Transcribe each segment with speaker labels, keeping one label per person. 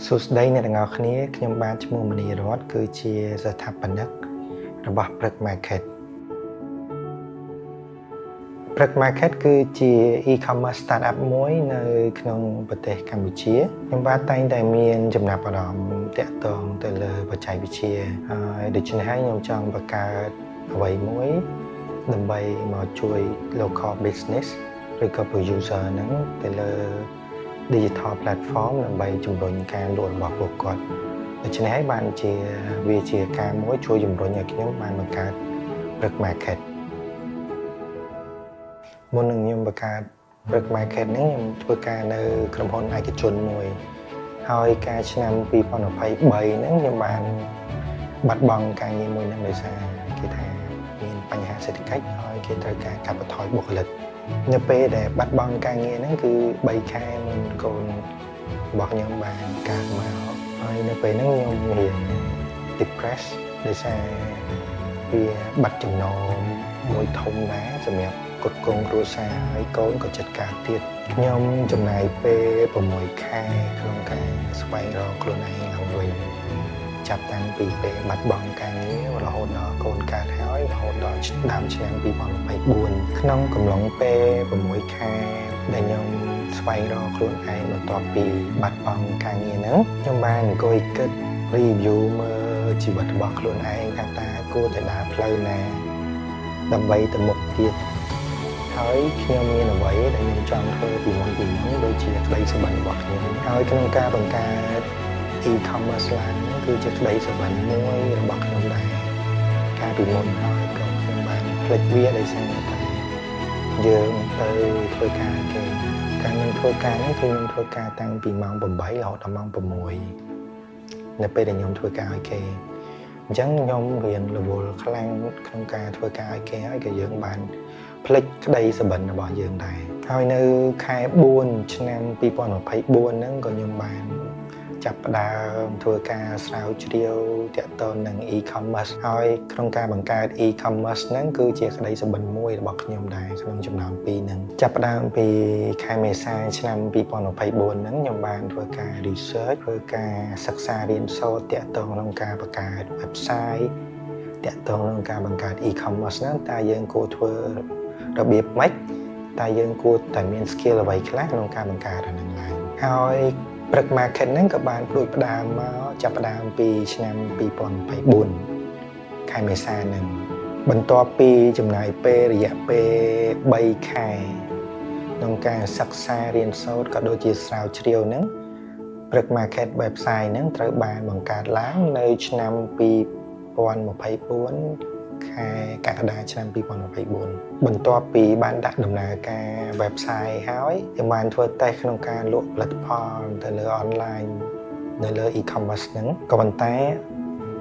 Speaker 1: សួស្តីអ្នកទាំងអស់គ្នាខ្ញុំបានឈ្មោះមនីរតន៍គឺជាស្ថាបនិករបស់ព្រឹក Market ព្រឹក Market គឺជា e-commerce startup មួយនៅក្នុងប្រទេសកម្ពុជាខ្ញុំបាទតែងតែមានចំណាប់អារម្មណ៍ទាក់ទងទៅលើបច្ចេកវិទ្យាហើយដូច្នេះហើយខ្ញុំចង់បង្កើតអ្វីមួយដើម្បីមកជួយ local business ឬក៏ producer ហ្នឹងទៅលើdigital platform ដើម្បីជំរុញការលក់របស់ពួកគាត់ដូច្នេះហើយបានវាជាការមួយជួយជំរុញឲ្យខ្ញុំបានបង្កើតព្រឹក Market មុននឹងខ្ញុំបង្កើតព្រឹក Market ហ្នឹងខ្ញុំធ្វើការនៅក្រុមហ៊ុនឯកជនមួយហើយការឆ្នាំ2023ហ្នឹងខ្ញុំបានបាត់បង់ការងារមួយហ្នឹងដោយសារគេថាមានបញ្ហាសេដ្ឋកិច្ចហើយគេត្រូវការកាត់បន្ថយបុគ្គលិកនៅពេលដែលបាត់បង់ការងារហ្នឹងគឺ3ខែមុនកូនរបស់ខ្ញុំបានកើតមកហើយនៅពេលហ្នឹងខ្ញុំរៀន depress ដោយសារវាបាត់ចំណូលមួយធំណាស់សម្រាប់គ្រប់គ្រងគ្រួសារហើយកូនក៏ចិត្តការទៀតខ្ញុំចំណាយពេល6ខែក្នុងការស្វែងរកខ្លួនឯងឡើងវិញចាប់តាំងពីពេលបាត់បង់ការងាររហូតដល់កូនកើតហើយរហូតដល់ដើមឆ្នាំ2024ក្នុងកំឡុងពេល6ខែដែលខ្ញុំស្វែងរកខ្លួនឯងបន្ទាប់ពីបាត់បង់ការងារហ្នឹងខ្ញុំបានអង្គុយគិត review មើលជីវិតរបស់ខ្លួនឯងថាតើគួរតែដើរផ្លូវណាដើម្បីទៅមុខទៀតហើយខ្ញុំមានអ្វីដែលខ្ញុំចង់ធ្វើពីមុនដូចជាក្តីសុបិនរបស់ខ្ញុំហើយក្នុងការបង្កើត e-commerce ឡើងគឺជាក្តីសុបិនមួយរបស់ខ្ញុំដែរកាលពីមុនហើយក៏ខ្ញុំបានភ្លេចវាដោយសារតែយើងទៅធ្វើការគេការខ្ញុំធ្វើការនេះគឺខ្ញុំធ្វើការតាំងពីម៉ោង8រហូតដល់ម៉ោង6នៅពេលដែលខ្ញុំធ្វើការឲ្យគេអញ្ចឹងខ្ញុំរៀនរវល់ខ្លាំងក្នុងការធ្វើការឲ្យគេហើយក៏យើងបានភ្លេចក្តីសុបិនរបស់យើងដែរហើយនៅខែ4ឆ្នាំ2024ហ្នឹងក៏ខ្ញុំបានចាប់ផ្ដើមធ្វើការស្រាវជ្រាវទាក់ទងនឹង e-commerce ហើយក្នុងការបង្កើត e-commerce ហ្នឹងគឺជាក្តីសុបិនមួយរបស់ខ្ញុំដែរក្នុងចំណោម2ហ្នឹងចាប់ផ្ដើមពីខែមេសាឆ្នាំ2024ហ្នឹងខ្ញុំបានធ្វើការ research ធ្វើការសិក្សារៀនសូត្រទាក់ទងនឹងការបង្កើត website ទាក់ទងនឹងការបង្កើត e-commerce ហ្នឹងតើយើងគួរធ្វើរបៀបម៉េចតើយើងគួរតែមាន skill អ្វីខ្លះក្នុងការបង្កើតអាហ្នឹងឡើងហើយព្រឹក Market ហ្នឹងក៏បានផ្ដួចផ្ដើមមកចាប់ផ្ដើមពីឆ្នាំ2024ខែមេសាហ្នឹងបន្ទាប់ពីចំណាយពេលរយៈពេល3ខែក្នុងការសិក្សារៀនសូត្រក៏ដូចជាស្រាវជ្រាវហ្នឹងព្រឹក Market website ហ្នឹងត្រូវបានបង្កើតឡើងនៅឆ្នាំ2024ខែកក្កដាឆ្នាំ2024បន្ទាប់ពីបានដាក់ដំណើរការ website ហើយខ្ញុំបានធ្វើតេស្តក្នុងការលក់ផលិតផលទៅលើ online នៅលើ e-commerce ហ្នឹងក៏ប៉ុន្តែ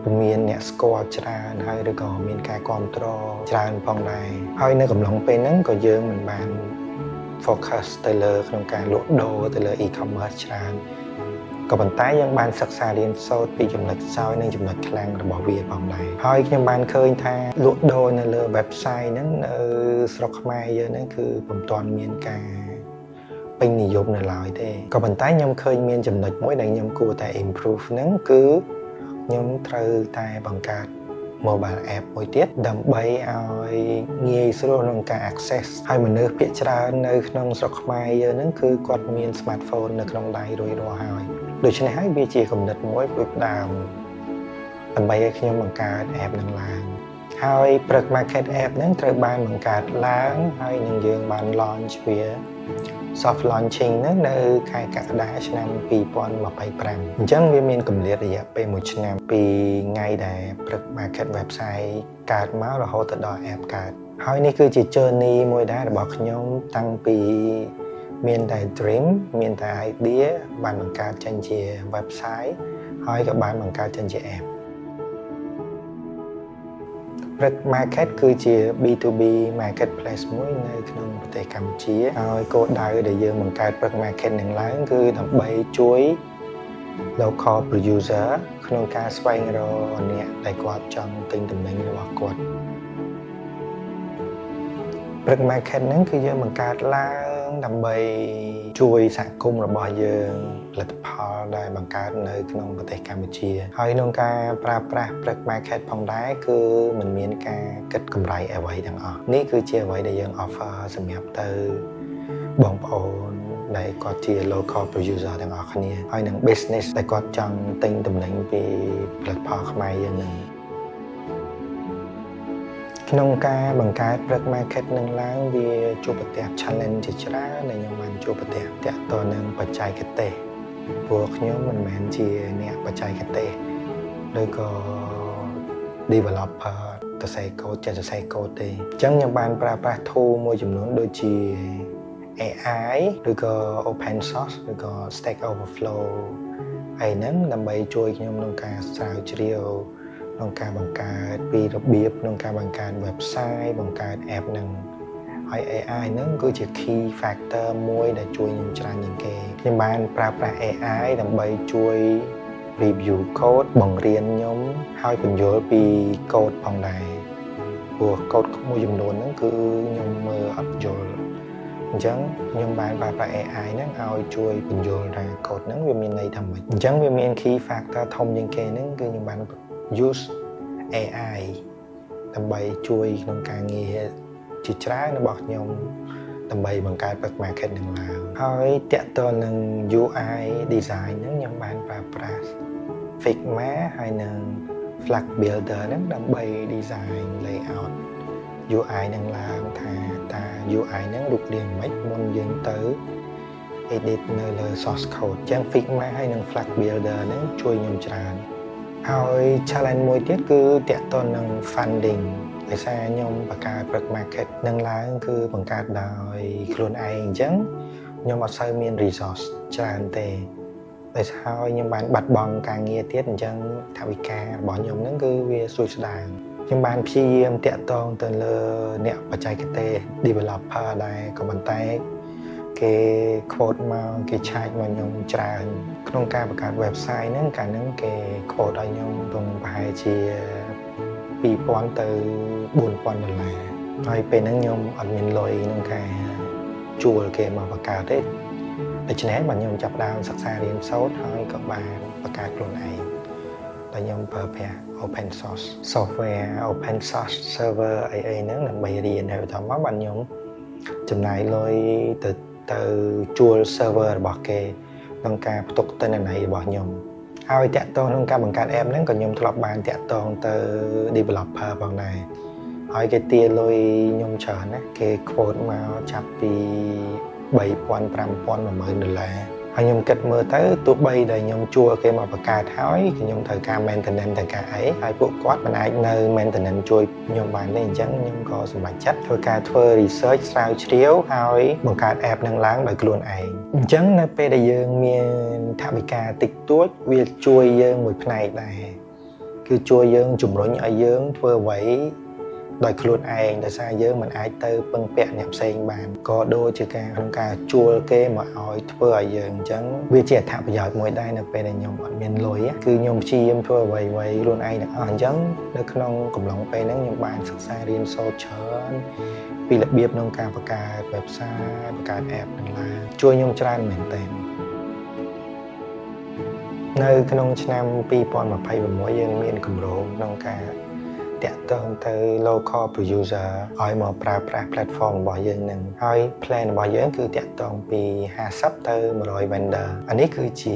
Speaker 1: ពុំមានអ្នកស្គាល់ច្រើនហើយឬក៏មានការគ្រប់គ្រងច្រើនផងដែរហើយនៅកំឡុងពេលហ្នឹងក៏យើងមិនបាន focus ទៅលើក្នុងការលក់ដូរទៅលើ e-commerce ច្រើនក៏ប៉ុន្តែយើងបានសិក្សារៀនសូត្រពីចំណុចខ្សោយនិងចំណុចខ្លាំងរបស់វាផងដែរហើយខ្ញុំបានឃើញថាលក់ដូរនៅលើ website ហ្នឹងនៅស្រុកខ្មែរយើងហ្នឹងគឺពុំទាន់មានការពេញនិយមនៅឡើយទេក៏ប៉ុន្តែខ្ញុំឃើញមានចំណុចមួយដែលខ្ញុំគួរតែ improve ហ្នឹងគឺខ្ញុំត្រូវតែបង្កើត mobile app មួយទៀតដើម្បីឲ្យងាយស្រួលក្នុងការ access ហើយមនុស្សភាគច្រើននៅក្នុងស្រុកខ្មែរយើងហ្នឹងគឺគាត់មាន smartphone នៅក្នុងដៃរួចរាល់ហើយដូច្នេះហើយវាជាគំនិតមួយផ្ដួចផ្ដើមដើម្បីឲ្យខ្ញុំបង្កើត app ហ្នឹងឡើងហើយព្រឹក Market app ហ្នឹងត្រូវបានបង្កើតឡើងហើយនឹងយើងបាន launch វា soft launching ហ្នឹងនៅខែកក្កដាឆ្នាំ2025អញ្ចឹងវាមានគម្លាតរយៈពេល1ឆ្នាំពីថ្ងៃដែលព្រឹក Market website កើតមករហូតទៅដល់ app កើតហើយនេះគឺជា journey មួយដែររបស់ខ្ញុំតាំងពីមានតែ dream មានតែ idea បានបង្កើតចេញជា website ហើយក៏បានបង្កើតចេញជា app ព្រឹក Market គឺជា B2B marketplace មួយនៅក្នុងប្រទេសកម្ពុជាហើយគោលដៅដែលយើងបង្កើតព្រឹក Market នឹងឡើងគឺដើម្បីជួយ local producer ក្នុងការស្វែងរកអ្នកដែលគាត់ចង់ទិញទំនិញរបស់គាត់ព្រឹក Market ហ្នឹងគឺយើងបង្កើតឡើង ដើម្បីជួយសហគមន៍របស់យើងផលិតផលដែលបង្កើតនៅក្នុងប្រទេសកម្ពុជាហើយក្នុងការប្រើប្រាស់ Black Market ផងដែរគឺមិនមានការគិតកម្រៃអ្វីទាំងអស់នេះគឺជាអ្វីដែលយើង offer សម្រាប់ទៅបងប្អូនដែលគាត់ជា local producer ទាំងអស់គ្នាហើយនឹង business ដែលគាត់ចង់ទិញទំនិញពីផលិតផលខ្មែរយើងនឹងក្នុងការបង្កើត Black Market នឹងឡើងវាជួបប្រទះ challenge ជាច្រើនដែលខ្ញុំបានជួបប្រទះទាក់ទងនឹងបច្ចេកទេសព្រោះខ្ញុំមិនមែនជាអ្នកបច្ចេកទេសឬក៏ developer សរសេរកូដចេះសរសេរកូដទេអញ្ចឹងខ្ញុំបានប្រើប្រាស់ tool មួយចំនួនដូចជា AI ឬក៏ open source ឬក៏ Stack Overflow ហើយហ្នឹងដើម្បីជួយខ្ញុំក្នុងការស្រាវជ្រាវក្នុងការបង្កើតពីរបៀបក្នុងការបង្កើត website បង្កើត app ហ្នឹងហើយ AI ហ្នឹងគឺជា key factor មួយដែលជួយខ្ញុំច្រើនជាងគេខ្ញុំបានប្រើប្រាស់ AI ដើម្បីជួយ review code បង្រៀនខ្ញុំហើយពន្យល់ពី code ផងដែរព្រោះ code មួយចំនួនហ្នឹងគឺខ្ញុំមើលអត់យល់អញ្ចឹងខ្ញុំបានប្រើប្រាស់ AI ហ្នឹងឲ្យជួយពន្យល់ថា code ហ្នឹងវាមានន័យថាម៉េចអញ្ចឹងវាមាន key factor ធំជាងគេហ្នឹងគឺខ្ញុំបាន use AI ដើម្បីជួយក្នុងការងារជាច្រើនរបស់ខ្ញុំដើម្បីបង្កើត Black Market នឹងឡើងហើយតាក់ទងនឹង UI design ហ្នឹងខ្ញុំបានប្រើប្រាស់ Figma ហើយនឹង Flag Builder ហ្នឹងដើម្បី design layout UI នឹងឡើងថាតើ UI ហ្នឹងរូបរាងម៉េចមុនយើងទៅ edit នៅលើ source code អញ្ចឹង Figma ហើយនឹង Flag Builder ហ្នឹងជួយខ្ញុំច្រើនហើយ challenge មួយទៀតគឺតាក់ទងនឹង funding ដោយសារខ្ញុំបង្កើត Black Market នឹងឡើងគឺបង្កើតដោយខ្លួនឯងអញ្ចឹងខ្ញុំអត់សូវមាន resource ច្រើនទេដោយសារខ្ញុំបានបាត់បង់ការងារទៀតអញ្ចឹងថវិការបស់ខ្ញុំហ្នឹងគឺវាសួរស្ដាងខ្ញុំបានព្យាយាមតាក់ទងទៅលើអ្នកបច្ចេកទេស developer ដែរក៏ប៉ុន្តែគេ quote មកគេ charge មកខ្ញុំច្រើនក្នុងការបង្កើត website ហ្នឹងកាលហ្នឹងគេ quote ឲ្យខ្ញុំក្នុងប្រហែលជា$2,000 ទៅ$4,000ហើយពេលហ្នឹងខ្ញុំអត់មានលុយក្នុងការជួលគេមកបង្កើតទេដូច្នេះបាទខ្ញុំចាប់ផ្ដើមសិក្សារៀនសូត្រហើយក៏បានបង្កើតខ្លួនឯងតែខ្ញុំប្រើប្រាស់ open source software open source server អីហ្នឹងដើម្បីរៀនហើយបន្តមកបាទខ្ញុំចំណាយលុយទៅជួល server របស់គេក្នុងការផ្ទុកទិន្នន័យរបស់ខ្ញុំហើយតាក់ទងក្នុងការបង្កើត app ហ្នឹងក៏ខ្ញុំធ្លាប់បានតាក់ទងទៅ developer ផងដែរហើយគេទារលុយខ្ញុំច្រើនណាគេ quote មកចាប់ពី$3,000 $5,000 $10,000ហើយខ្ញុំគិតមើលទៅទោះបីដែលខ្ញុំជួលគេមកបង្កើតហើយខ្ញុំត្រូវការ maintenance ទាំងការអីហើយពួកគាត់មិនអាចនៅ maintenance ជួយខ្ញុំបានទេអញ្ចឹងខ្ញុំក៏សម្រេចចិត្តធ្វើ research ស្រាវជ្រាវហើយបង្កើត app នឹងឡើងដោយខ្លួនឯងអញ្ចឹងនៅពេលដែលយើងមានថវិកាតិចតួចវាជួយយើងមួយផ្នែកដែរគឺជួយយើងជំរុញឲ្យយើងធ្វើអ្វីដោយខ្លួនឯងដោយសារយើងមិនអាចទៅពឹងពាក់អ្នកផ្សេងបានក៏ដូចជាការក្នុងការជួលគេមកឲ្យធ្វើឲ្យយើងអញ្ចឹងវាជាអត្ថប្រយោជន៍មួយដែរនៅពេលដែលខ្ញុំអត់មានលុយគឺខ្ញុំព្យាយាមធ្វើអ្វីខ្លួនឯងទាំងអស់អញ្ចឹងនៅក្នុងកំឡុងពេលហ្នឹងខ្ញុំបានសិក្សារៀនសូត្រច្រើនពីរបៀបក្នុងការបង្កើត website បង្កើត app ទាំងឡាយជួយខ្ញុំច្រើនមែនទែននៅក្នុងឆ្នាំ2026យើងមានគម្រោងក្នុងការតាក់ទងទៅ local producer ឲ្យមកប្រើប្រាស់ platform របស់យើងនឹងហើយ plan របស់យើងគឺតាក់ទងពី50ទៅ100 vendor អានេះគឺជា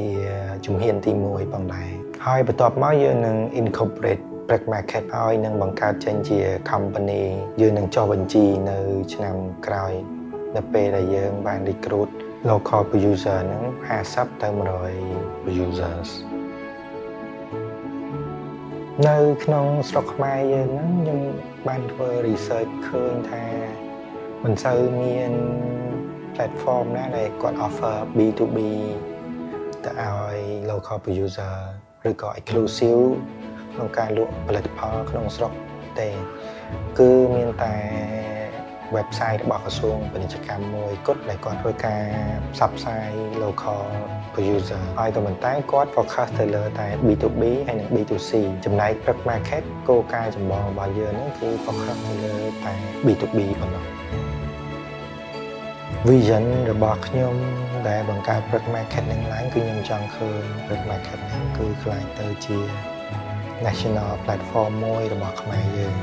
Speaker 1: ជំហានទី1ផងដែរហើយបន្ទាប់មកយើងនឹង incorporate Black Market ឲ្យនឹងបង្កើតចេញជា company យើងនឹងចុះបញ្ជីនៅឆ្នាំក្រោយនៅពេលដែលយើងបាន recruit local producer ហ្នឹង50ទៅ100 producersនៅក្នុងស្រុកខ្មែរយើងហ្នឹងខ្ញុំបានធ្វើ research ឃើញថាមិនសូវមាន platform ណាដែលគាត់ offer B2B ទៅឲ្យ local producer ឬក៏ exclusive ក្នុងការលក់ផលិតផលក្នុងស្រុកទេគឺមានតែ website របស់ក្រសួងពាណិជ្ជកម្មមួយគត់ដែលគាត់ធ្វើការផ្សព្វផ្សាយ local producer ហើយក៏ប៉ុន្តែគាត់ focus ទៅលើតែ B2B ហើយនិង B2C ចំណែក Black Market គោលការណ៍ចម្បងរបស់យើងហ្នឹងគឺ focus ទៅលើតែ B2B ប៉ុណ្ណោះ vision របស់ខ្ញុំដែលបង្កើត Brick Market នឹងឡើងគឺខ្ញុំចង់ឃើញ Brick Market ហ្នឹងគឺខ្លាយទៅជា national platform មួយរបស់ខ្មែរយើង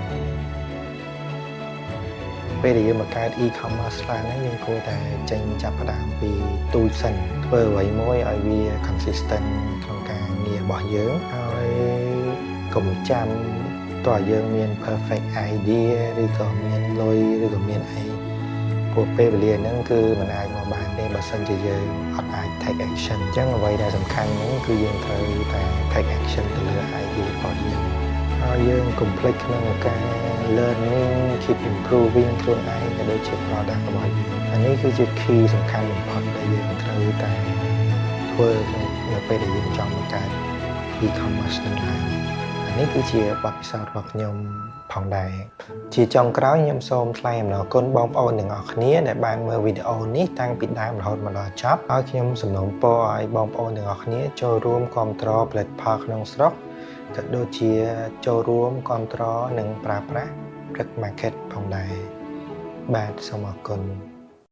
Speaker 1: ពេលដែលយើងបង្កើត e-commerce ឡើងហ្នឹងយើងគួរតែចេញចាប់ផ្ដើមពីទូចសិនធ្វើអ្វីមួយឲ្យវា consistent ក្នុងការងាររបស់យើងហើយកុំចាំតើយើងមាន perfect idea ឬក៏មានលុយឬក៏មានអីព្រោះពេលវេលាហ្នឹងគឺមិនអាចមកបានទេបើសិនជាយើងអត់អាច take action អញ្ចឹងអ្វីដែលសំខាន់ហ្នឹងគឺយើងត្រូវតែ take action ទៅលើ idea របស់យើងហើយយើងកុំភ្លេចក្នុងការ learning keep improving ខ្លួនឯងក៏ដូចជា product របស់យើងអានេះគឺជា key សំខាន់បំផុតដែលយើងត្រូវតែធ្វើនៅពេលដែលយើងចង់បង្កើត e-commerce ហ្នឹងឡើងនេះគឺជាបទពិសោធន៍របស់ខ្ញុំផងដែរជាចុងក្រោយខ្ញុំសូមថ្លែងអំណរគុណបងប្អូនទាំងអស់គ្នាដែលបានមើលវីដេអូនេះតាំងពីដើមរហូតមកដល់ចប់ហើយខ្ញុំសំណូមពរឲ្យបងប្អូនទាំងអស់គ្នាចូលរួមគាំទ្រផលិតផលក្នុងស្រុកក៏ដូចជាចូលរួមគាំទ្រនិងប្រើប្រាស់ Brick Market ផងដែរបាទសូមអរគុណ